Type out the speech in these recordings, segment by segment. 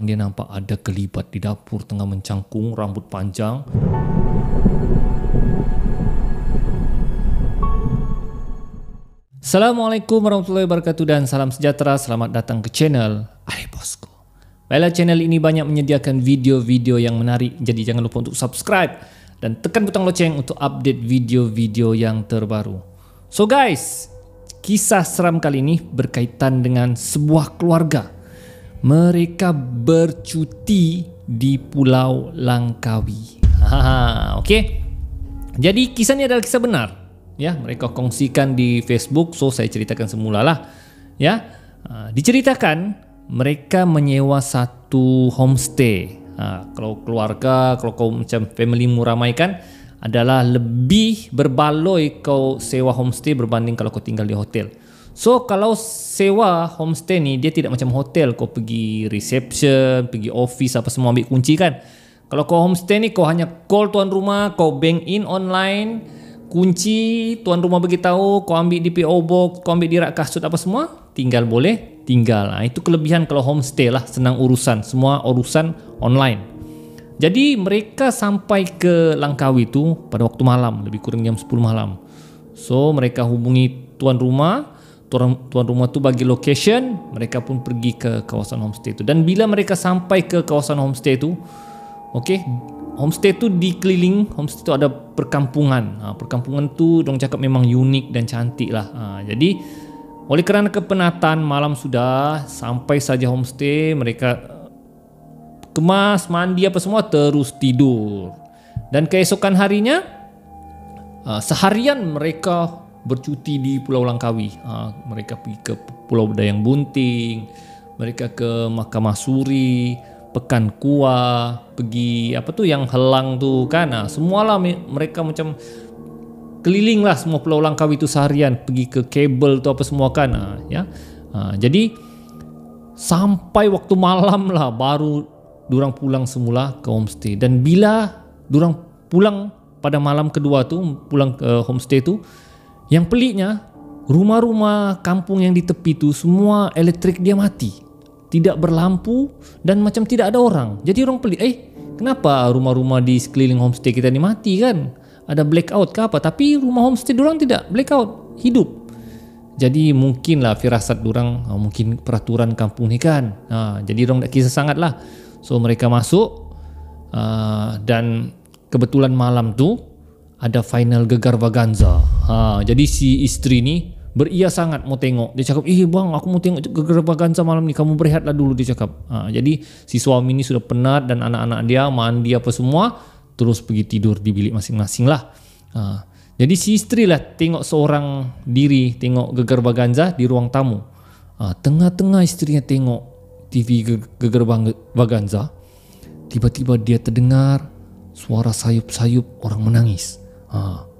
Dia nampak ada kelibat di dapur tengah mencangkung, rambut panjang. Assalamualaikum warahmatullahi wabarakatuh dan salam sejahtera. Selamat datang ke channel Ali Bosku. Baiklah, channel ini banyak menyediakan video-video yang menarik, jadi jangan lupa untuk subscribe dan tekan butang loceng untuk update video-video yang terbaru. So guys, kisah seram kali ini berkaitan dengan sebuah keluarga. Mereka bercuti di Pulau Langkawi. Okey. Jadi kisah ini adalah kisah benar. Ya, mereka kongsikan di Facebook, so saya ceritakan semula lah. Ya, diceritakan mereka menyewa satu homestay. Kalau keluarga, kalau kau macam family mu ramai kan, adalah lebih berbaloi kau sewa homestay berbanding kalau kau tinggal di hotel. So kalau sewa homestay ni, dia tidak macam hotel, kau pergi reception, pergi office apa semua ambil kunci kan. Kalau kau homestay ni, kau hanya call tuan rumah, kau bank in online, kunci tuan rumah beritahu, kau ambil di PO box, kau ambil di rak kasut apa semua, tinggal boleh tinggal. Itu kelebihan kalau homestay lah, senang urusan, semua urusan online. Jadi mereka sampai ke Langkawi tu pada waktu malam, lebih kurang jam 10 malam. So mereka hubungi tuan rumah. Tuan rumah tu bagi location, mereka pun pergi ke kawasan homestay tu. Dan bila mereka sampai ke kawasan homestay tu, okey, homestay tu dikeliling, homestay tu ada perkampungan. Perkampungan tu dong cakap memang unik dan cantik lah. Jadi oleh kerana kepenatan, malam sudah sampai saja homestay, mereka kemas, mandi apa semua, terus tidur. Dan keesokan harinya, seharian mereka bercuti di Pulau Langkawi. Mereka pergi ke Pulau Dayang Bunting, mereka ke Mahkamah Suri, Pekan Kuah, pergi apa tu yang Helang tu kan. Semualah mereka macam keliling lah semua Pulau Langkawi tu seharian, pergi ke kabel tu apa semua kan. Jadi sampai waktu malam lah baru durang pulang semula ke homestay. Dan bila durang pulang pada malam kedua tu, pulang ke homestay tu, yang peliknya, rumah-rumah kampung yang di tepi tu semua elektrik dia mati, tidak berlampu dan macam tidak ada orang. Jadi orang pelik, kenapa rumah-rumah di sekeliling homestay kita ni mati kan? Ada blackout ke apa? Tapi rumah homestay dorang tidak blackout, hidup. Jadi mungkinlah firasat dorang, mungkin peraturan kampung ni kan. Jadi orang tak kisah sangat lah. So mereka masuk, dan kebetulan malam tu ada final Gegar Vaganza. Jadi si isteri ni beria sangat mau tengok. Dia cakap, bang, aku mau tengok Gegar Vaganza malam ni, kamu berehatlah dulu, dia cakap. Jadi si suami ni sudah penat dan anak-anak dia mandi apa semua, terus pergi tidur di bilik masing-masing lah. Jadi si isteri lah tengok seorang diri, tengok Gegar Vaganza di ruang tamu. Tengah-tengah isterinya tengok TV Gegar Vaganza, tiba-tiba dia terdengar suara sayup-sayup orang menangis.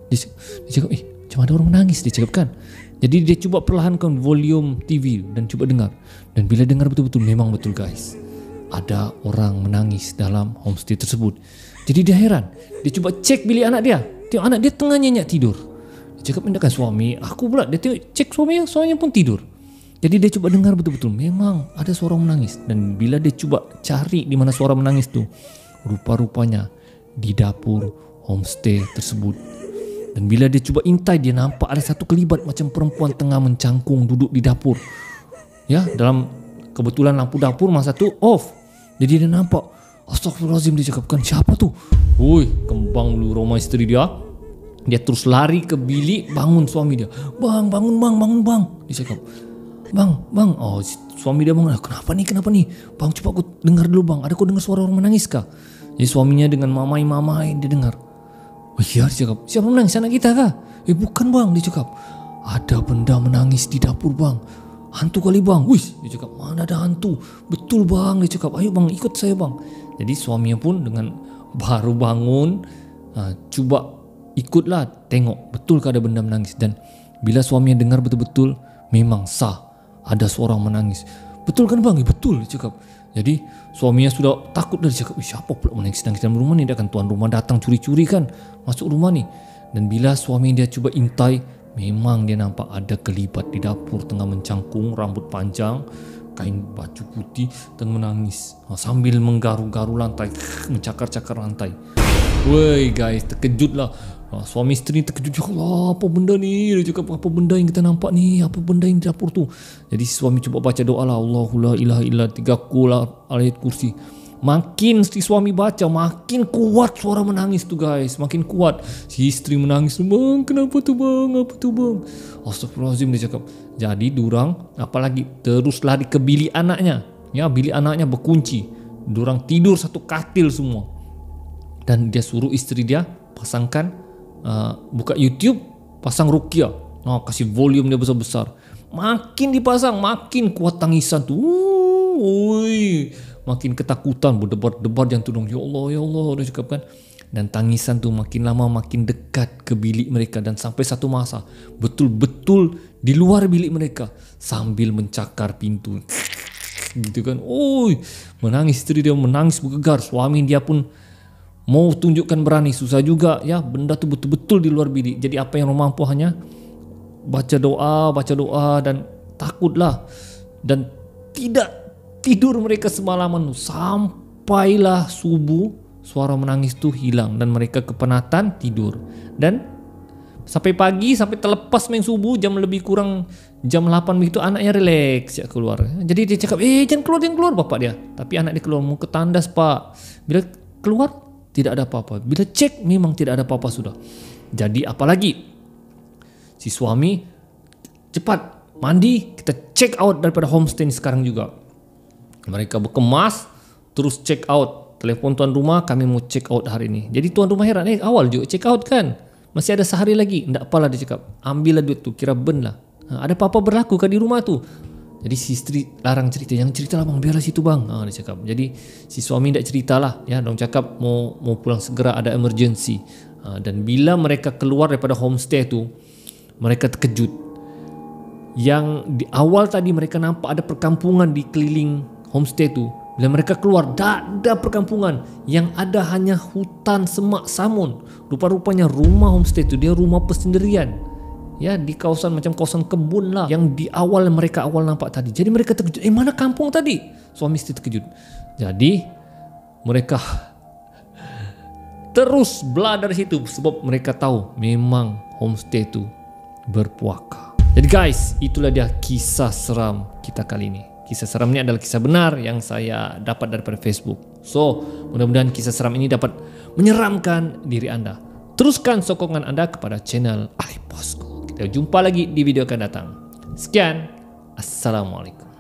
Dia cakap, macam ada orang menangis, dia cakap kan. Jadi dia cuba perlahankan volume TV dan cuba dengar. Dan bila dengar betul-betul, memang betul guys, ada orang menangis dalam homestay tersebut. Jadi dia heran. Dia cuba cek bilik anak dia, tengok anak dia tengah nyenyak tidur. Dia cakap, kan suami aku pula. Dia tengok, cek suaminya pun tidur. Jadi dia cuba dengar betul-betul, memang ada suara menangis. Dan bila dia cuba cari di mana suara menangis tu, rupa-rupanya di dapur homestay tersebut. Dan bila dia cuba intai, dia nampak ada satu kelibat macam perempuan tengah mencangkung duduk di dapur. Ya, dalam kebetulan lampu dapur masa tu off. Jadi dia nampak, astagfirullahaladzim, dia cakapkan, siapa tu? Kembang dulu rumah isteri dia. Dia terus lari ke bilik, bangun suami dia. Bang, bangun bang. Dia cakap, bang. Suami dia bangun. Kenapa nih? Bang, coba aku dengar dulu bang. Ada kau dengar suara orang menangis kah? Jadi suaminya dengan mamai dia dengar. Dia cakap, siapa menangis, anak kita kah? Bukan bang, dia cakap. Ada benda menangis di dapur bang. Hantu kali bang. Dia cakap, mana ada hantu? Betul bang, dia cakap. Ayo bang, ikut saya bang. Jadi suaminya pun dengan baru bangun, cuba ikutlah tengok betul ke ada benda menangis. Dan bila suaminya dengar betul-betul, memang sah ada seorang menangis. Betul kan bang? Betul, dia cakap. Jadi suaminya sudah takut dah, dia cakap, siapa pula menangis-nangis dalam rumah ni? Dia kan tuan rumah datang curi-curi kan masuk rumah ni. Dan bila suami dia cuba intai, memang dia nampak ada kelibat di dapur tengah mencangkung, rambut panjang, kain baju putih dan menangis sambil menggaru-garu lantai, mencakar-cakar lantai. Woi guys, terkejut lah. Suami isteri terkejut, ya Allah, apa benda ni? Dia cakap, apa benda yang kita nampak ni? Apa benda yang di dapur tu? Jadi suami coba baca doa lah, Allahu la ilaha illa, 3 kul ayat kursi. Makin si suami baca, makin kuat suara menangis tu guys, makin kuat. Si isteri menangis, bang, kenapa tu bang, apa tu bang? Astagfirullahaladzim, dia cakap. Jadi durang, apalagi terus lari ke bilik anaknya. Ya, bilik anaknya berkunci. Durang tidur satu katil semua. Dan dia suruh isteri dia pasangkan, buka YouTube, pasang Ruqyah. Kasih volume dia besar-besar. Makin dipasang, makin kuat tangisan tu. Makin ketakutan, berdebar-debar jantung. Ya Allah, dia cakap kan. Dan tangisan tu makin lama makin dekat ke bilik mereka. Dan sampai satu masa betul-betul di luar bilik mereka sambil mencakar pintu. Gitu kan. Menangis, isteri dia menangis bergegar. Suami dia pun mau tunjukkan berani, susah juga ya. Benda tu betul-betul di luar bilik. Jadi apa yang mampu hanya baca doa dan takutlah. Dan tidak tidur mereka semalaman. Sampailah subuh, suara menangis tu hilang dan mereka kepenatan tidur. Dan sampai pagi, sampai terlepas main subuh, jam lebih kurang jam 8 begitu, anaknya relax ya keluar. Jadi dia cakap, jangan keluar bapak dia. Tapi anak dia keluar, mau ke tandas pak. Bila keluar tidak ada apa-apa. Bila cek memang tidak ada apa-apa sudah. Jadi apalagi si suami cepat mandi, kita check out daripada homestay sekarang juga. Mereka berkemas, terus check out. Telepon tuan rumah, kami mau check out hari ini. Jadi tuan rumah heran, awal juga check out kan? Masih ada sehari lagi. Tak apalah, dia cakap, ambillah duit tu, kira ben lah. Ada apa-apa berlaku kan di rumah tu? Jadi si isteri larang cerita. Yang cerita lah bang, biarlah situ bang, dia cakap. Jadi si suami tak ceritalah ya. Dia cakap mau pulang segera, ada emergency. Dan bila mereka keluar daripada homestay tu, mereka terkejut. Yang di awal tadi mereka nampak ada perkampungan di keliling homestay tu. Bila mereka keluar, tak ada perkampungan. Yang ada hanya hutan semak samun. Rupa-rupanya rumah homestay tu dia rumah persendirian. Ya, di kawasan macam kawasan kebun lah. Yang di awal mereka nampak tadi. Jadi mereka terkejut. Mana kampung tadi? Suami isteri terkejut. Jadi mereka terus belah dari situ. Sebab mereka tahu memang homestay tu berpuaka. Jadi guys, itulah dia kisah seram kita kali ini. Kisah seram ini adalah kisah benar yang saya dapat daripada Facebook. So, mudah-mudahan kisah seram ini dapat menyeramkan diri anda. Teruskan sokongan anda kepada channel Ali Bosku. Kita jumpa lagi di video akan datang. Sekian, Assalamualaikum.